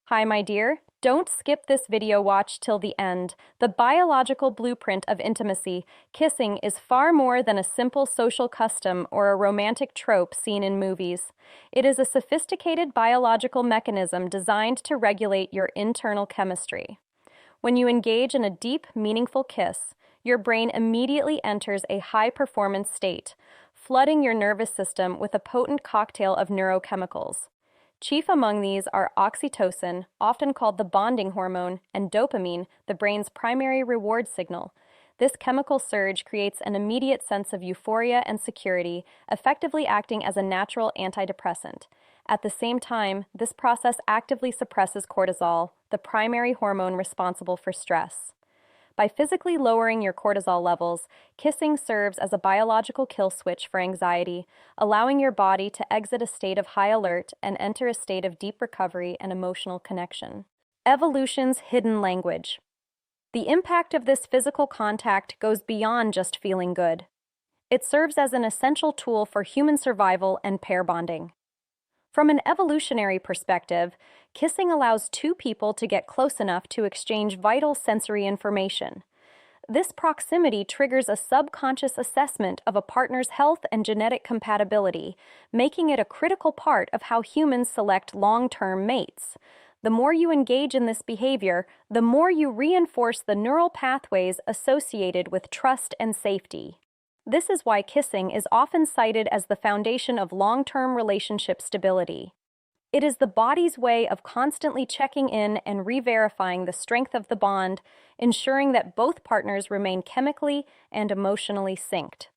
Hi, my dear. Don't skip this video watch till the end. The biological blueprint of intimacy, kissing, is far more than a simple social custom or a romantic trope seen in movies. It is a sophisticated biological mechanism designed to regulate your internal chemistry. When you engage in a deep, meaningful kiss, your brain immediately enters a high-performance state, flooding your nervous system with a potent cocktail of neurochemicals. Chief among these are oxytocin, often called the bonding hormone, and dopamine, the brain's primary reward signal. This chemical surge creates an immediate sense of euphoria and security, effectively acting as a natural antidepressant. At the same time, this process actively suppresses cortisol, the primary hormone responsible for stress. By physically lowering your cortisol levels, kissing serves as a biological kill switch for anxiety, allowing your body to exit a state of high alert and enter a state of deep recovery and emotional connection. Evolution's hidden language. The impact of this physical contact goes beyond just feeling good. It serves as an essential tool for human survival and pair bonding. From an evolutionary perspective, kissing allows two people to get close enough to exchange vital sensory information. This proximity triggers a subconscious assessment of a partner's health and genetic compatibility, making it a critical part of how humans select long-term mates. The more you engage in this behavior, the more you reinforce the neural pathways associated with trust and safety. This is why kissing is often cited as the foundation of long-term relationship stability. It is the body's way of constantly checking in and re-verifying the strength of the bond, ensuring that both partners remain chemically and emotionally synced.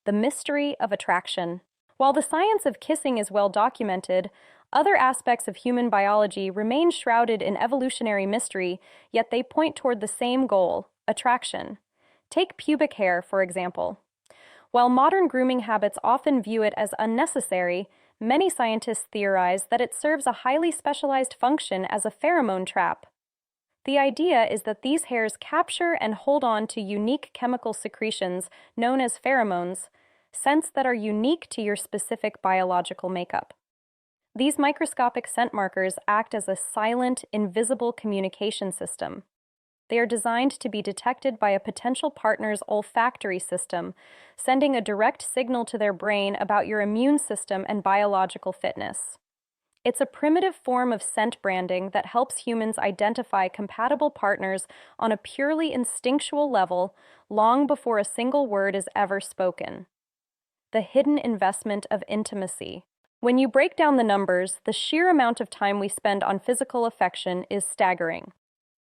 The mystery of attraction. While the science of kissing is well documented, other aspects of human biology remain shrouded in evolutionary mystery, yet they point toward the same goal: attraction. Take pubic hair, for example. While modern grooming habits often view it as unnecessary, many scientists theorize that it serves a highly specialized function as a pheromone trap. The idea is that these hairs capture and hold on to unique chemical secretions known as pheromones, scents that are unique to your specific biological makeup. These microscopic scent markers act as a silent, invisible communication system. They are designed to be detected by a potential partner's olfactory system, sending a direct signal to their brain about your immune system and biological fitness. It's a primitive form of scent branding that helps humans identify compatible partners on a purely instinctual level long before a single word is ever spoken. The hidden investment of intimacy. When you break down the numbers, the sheer amount of time we spend on physical affection is staggering.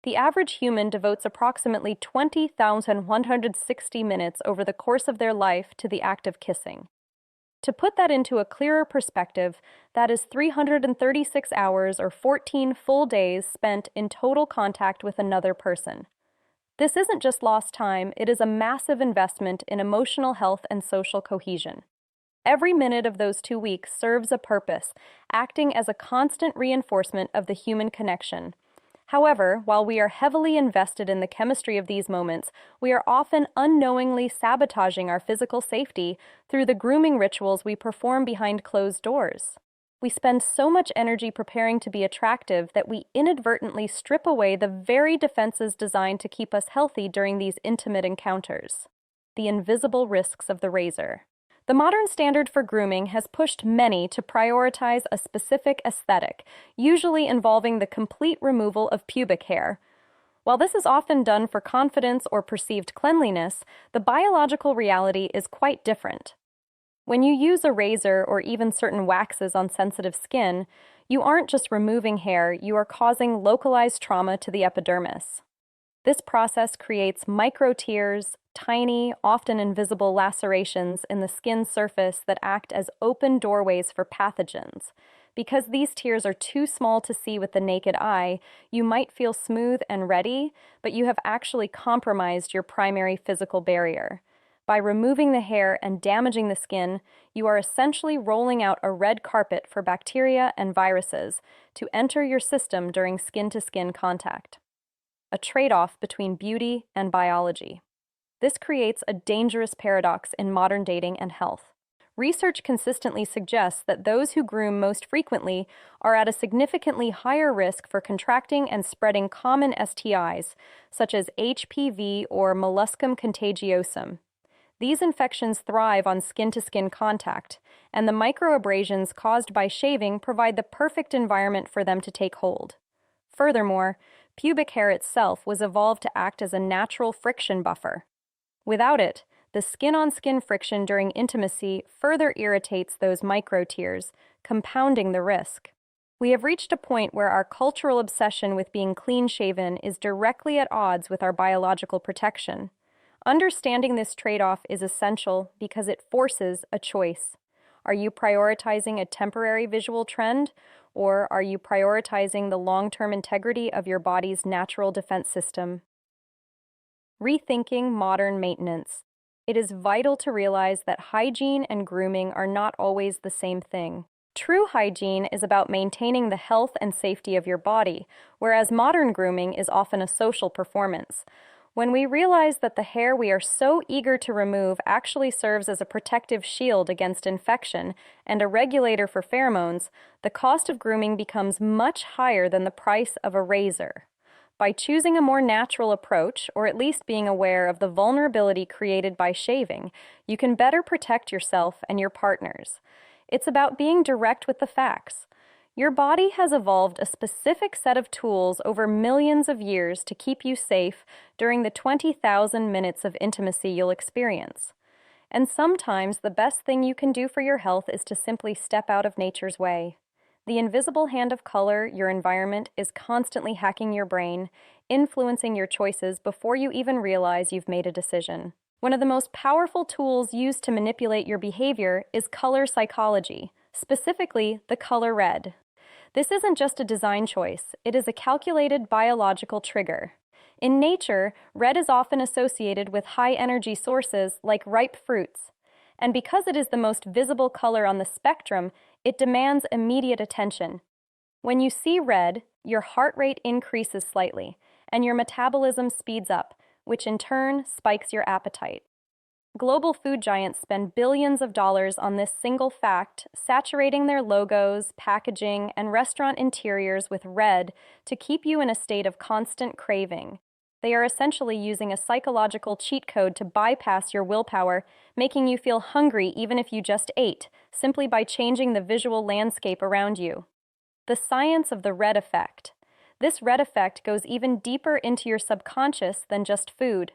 The average human devotes approximately 20,160 minutes over the course of their life to the act of kissing. To put that into a clearer perspective, that is 336 hours or 14 full days spent in total contact with another person. This isn't just lost time, it is a massive investment in emotional health and social cohesion. Every minute of those 2 weeks serves a purpose, acting as a constant reinforcement of the human connection. However, while we are heavily invested in the chemistry of these moments, we are often unknowingly sabotaging our physical safety through the grooming rituals we perform behind closed doors. We spend so much energy preparing to be attractive that we inadvertently strip away the very defenses designed to keep us healthy during these intimate encounters. The invisible risks of the razor. The modern standard for grooming has pushed many to prioritize a specific aesthetic, usually involving the complete removal of pubic hair. While this is often done for confidence or perceived cleanliness, the biological reality is quite different. When you use a razor or even certain waxes on sensitive skin, you aren't just removing hair, you are causing localized trauma to the epidermis. This process creates micro tears, tiny, often invisible lacerations in the skin surface that act as open doorways for pathogens. Because these tears are too small to see with the naked eye, you might feel smooth and ready, but you have actually compromised your primary physical barrier. By removing the hair and damaging the skin, you are essentially rolling out a red carpet for bacteria and viruses to enter your system during skin-to-skin contact. A trade-off between beauty and biology. This creates a dangerous paradox in modern dating and health. Research consistently suggests that those who groom most frequently are at a significantly higher risk for contracting and spreading common STIs, such as HPV or molluscum contagiosum. These infections thrive on skin-to-skin contact, and the microabrasions caused by shaving provide the perfect environment for them to take hold. Furthermore, pubic hair itself was evolved to act as a natural friction buffer. Without it, the skin-on-skin friction during intimacy further irritates those micro-tears, compounding the risk. We have reached a point where our cultural obsession with being clean-shaven is directly at odds with our biological protection. Understanding this trade-off is essential because it forces a choice. Are you prioritizing a temporary visual trend, or are you prioritizing the long-term integrity of your body's natural defense system? Rethinking modern maintenance. It is vital to realize that hygiene and grooming are not always the same thing. True hygiene is about maintaining the health and safety of your body, whereas modern grooming is often a social performance. When we realize that the hair we are so eager to remove actually serves as a protective shield against infection and a regulator for pheromones, the cost of grooming becomes much higher than the price of a razor. By choosing a more natural approach, or at least being aware of the vulnerability created by shaving, you can better protect yourself and your partners. It's about being direct with the facts. Your body has evolved a specific set of tools over millions of years to keep you safe during the 20,000 minutes of intimacy you'll experience. And sometimes the best thing you can do for your health is to simply step out of nature's way. The invisible hand of color, your environment, is constantly hacking your brain, influencing your choices before you even realize you've made a decision. One of the most powerful tools used to manipulate your behavior is color psychology, specifically the color red. This isn't just a design choice, it is a calculated biological trigger. In nature, red is often associated with high-energy sources like ripe fruits. And because it is the most visible color on the spectrum, it demands immediate attention. When you see red, your heart rate increases slightly, and your metabolism speeds up, which in turn spikes your appetite. Global food giants spend billions of dollars on this single fact, saturating their logos, packaging, and restaurant interiors with red to keep you in a state of constant craving. They are essentially using a psychological cheat code to bypass your willpower, making you feel hungry even if you just ate, simply by changing the visual landscape around you. The science of the red effect. This red effect goes even deeper into your subconscious than just food.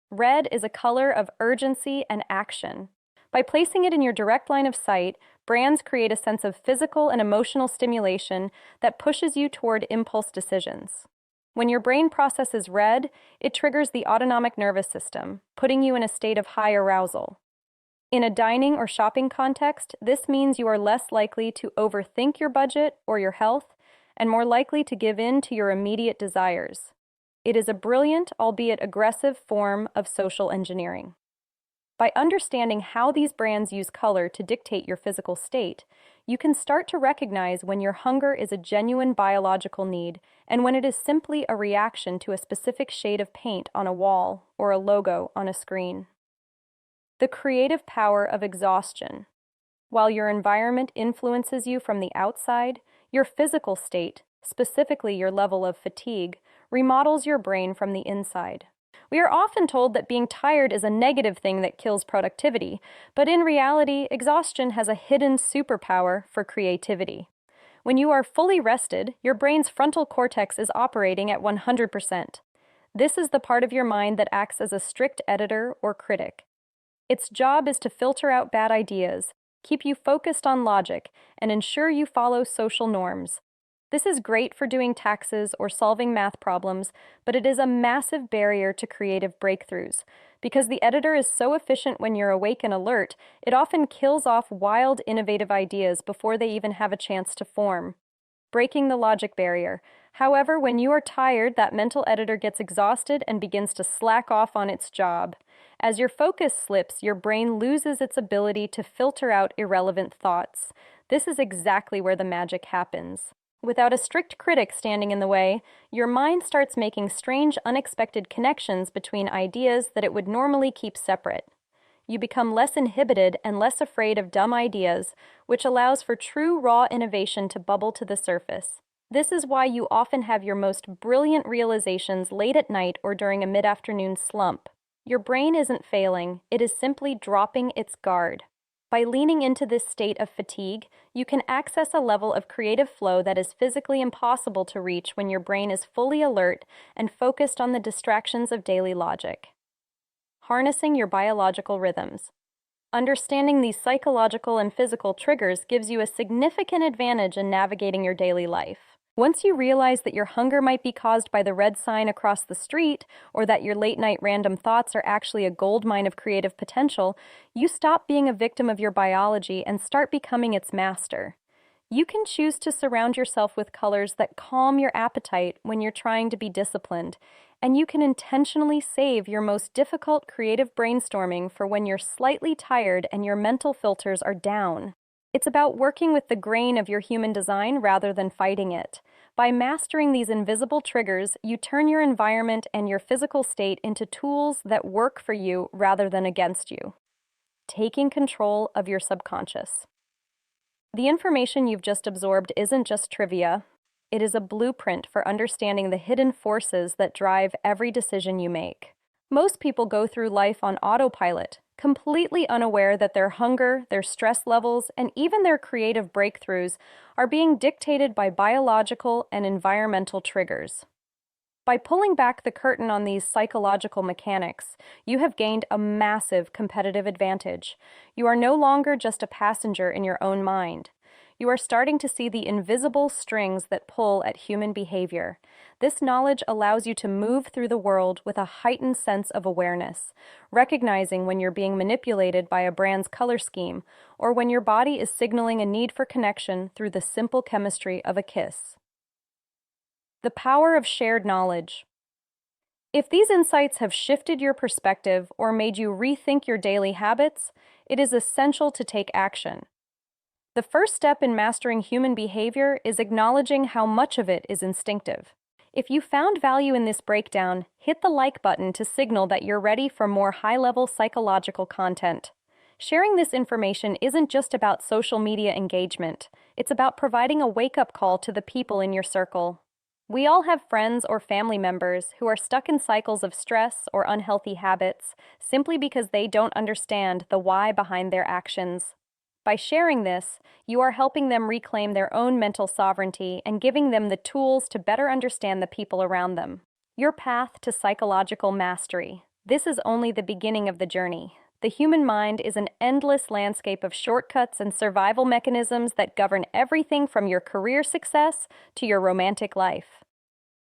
Red is a color of urgency and action. By placing it in your direct line of sight, brands create a sense of physical and emotional stimulation that pushes you toward impulse decisions. When your brain processes red, it triggers the autonomic nervous system, putting you in a state of high arousal. In a dining or shopping context, this means you are less likely to overthink your budget or your health, and more likely to give in to your immediate desires. It is a brilliant, albeit aggressive, form of social engineering. By understanding how these brands use color to dictate your physical state, you can start to recognize when your hunger is a genuine biological need and when it is simply a reaction to a specific shade of paint on a wall or a logo on a screen. The creative power of exhaustion. While your environment influences you from the outside, your physical state, specifically your level of fatigue, remodels your brain from the inside. We are often told that being tired is a negative thing that kills productivity, but in reality, exhaustion has a hidden superpower for creativity. When you are fully rested, your brain's frontal cortex is operating at 100%. This is the part of your mind that acts as a strict editor or critic. Its job is to filter out bad ideas, keep you focused on logic, and ensure you follow social norms. This is great for doing taxes or solving math problems, but it is a massive barrier to creative breakthroughs. Because the editor is so efficient when you're awake and alert, it often kills off wild, innovative ideas before they even have a chance to form. Breaking the logic barrier. However, when you are tired, that mental editor gets exhausted and begins to slack off on its job. As your focus slips, your brain loses its ability to filter out irrelevant thoughts. This is exactly where the magic happens. Without a strict critic standing in the way, your mind starts making strange, unexpected connections between ideas that it would normally keep separate. You become less inhibited and less afraid of dumb ideas, which allows for true raw innovation to bubble to the surface. This is why you often have your most brilliant realizations late at night or during a mid-afternoon slump. Your brain isn't failing, it is simply dropping its guard. By leaning into this state of fatigue, you can access a level of creative flow that is physically impossible to reach when your brain is fully alert and focused on the distractions of daily logic. Harnessing your biological rhythms. Understanding these psychological and physical triggers gives you a significant advantage in navigating your daily life. Once you realize that your hunger might be caused by the red sign across the street, or that your late-night random thoughts are actually a goldmine of creative potential, you stop being a victim of your biology and start becoming its master. You can choose to surround yourself with colors that calm your appetite when you're trying to be disciplined, and you can intentionally save your most difficult creative brainstorming for when you're slightly tired and your mental filters are down. It's about working with the grain of your human design rather than fighting it. By mastering these invisible triggers, you turn your environment and your physical state into tools that work for you rather than against you. Taking control of your subconscious. The information you've just absorbed isn't just trivia. It is a blueprint for understanding the hidden forces that drive every decision you make. Most people go through life on autopilot, completely unaware that their hunger, their stress levels, and even their creative breakthroughs are being dictated by biological and environmental triggers. By pulling back the curtain on these psychological mechanics, you have gained a massive competitive advantage. You are no longer just a passenger in your own mind. You are starting to see the invisible strings that pull at human behavior. This knowledge allows you to move through the world with a heightened sense of awareness, recognizing when you're being manipulated by a brand's color scheme, or when your body is signaling a need for connection through the simple chemistry of a kiss. The power of shared knowledge. If these insights have shifted your perspective or made you rethink your daily habits, it is essential to take action. The first step in mastering human behavior is acknowledging how much of it is instinctive. If you found value in this breakdown, hit the like button to signal that you're ready for more high-level psychological content. Sharing this information isn't just about social media engagement. It's about providing a wake-up call to the people in your circle. We all have friends or family members who are stuck in cycles of stress or unhealthy habits simply because they don't understand the why behind their actions. By sharing this, you are helping them reclaim their own mental sovereignty and giving them the tools to better understand the people around them. Your path to psychological mastery. This is only the beginning of the journey. The human mind is an endless landscape of shortcuts and survival mechanisms that govern everything from your career success to your romantic life.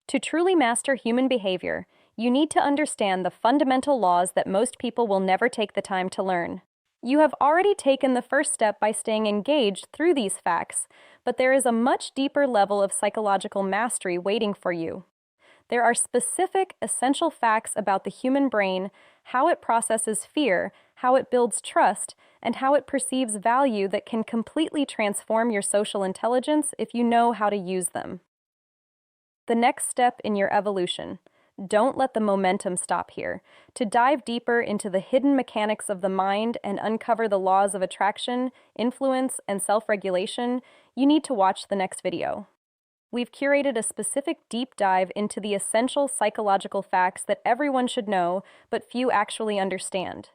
To truly master human behavior, you need to understand the fundamental laws that most people will never take the time to learn. You have already taken the first step by staying engaged through these facts, but there is a much deeper level of psychological mastery waiting for you. There are specific, essential facts about the human brain, how it processes fear, how it builds trust, and how it perceives value that can completely transform your social intelligence if you know how to use them. The next step in your evolution. Don't let the momentum stop here. To dive deeper into the hidden mechanics of the mind and uncover the laws of attraction, influence, and self-regulation, you need to watch the next video. We've curated a specific deep dive into the essential psychological facts that everyone should know, but few actually understand.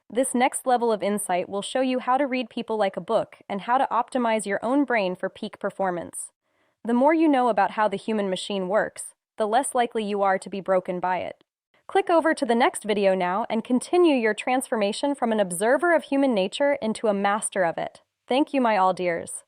This next level of insight will show you how to read people like a book and how to optimize your own brain for peak performance. The more you know about how the human machine works, the less likely you are to be broken by it. Click over to the next video now and continue your transformation from an observer of human nature into a master of it. Thank you, my all dears.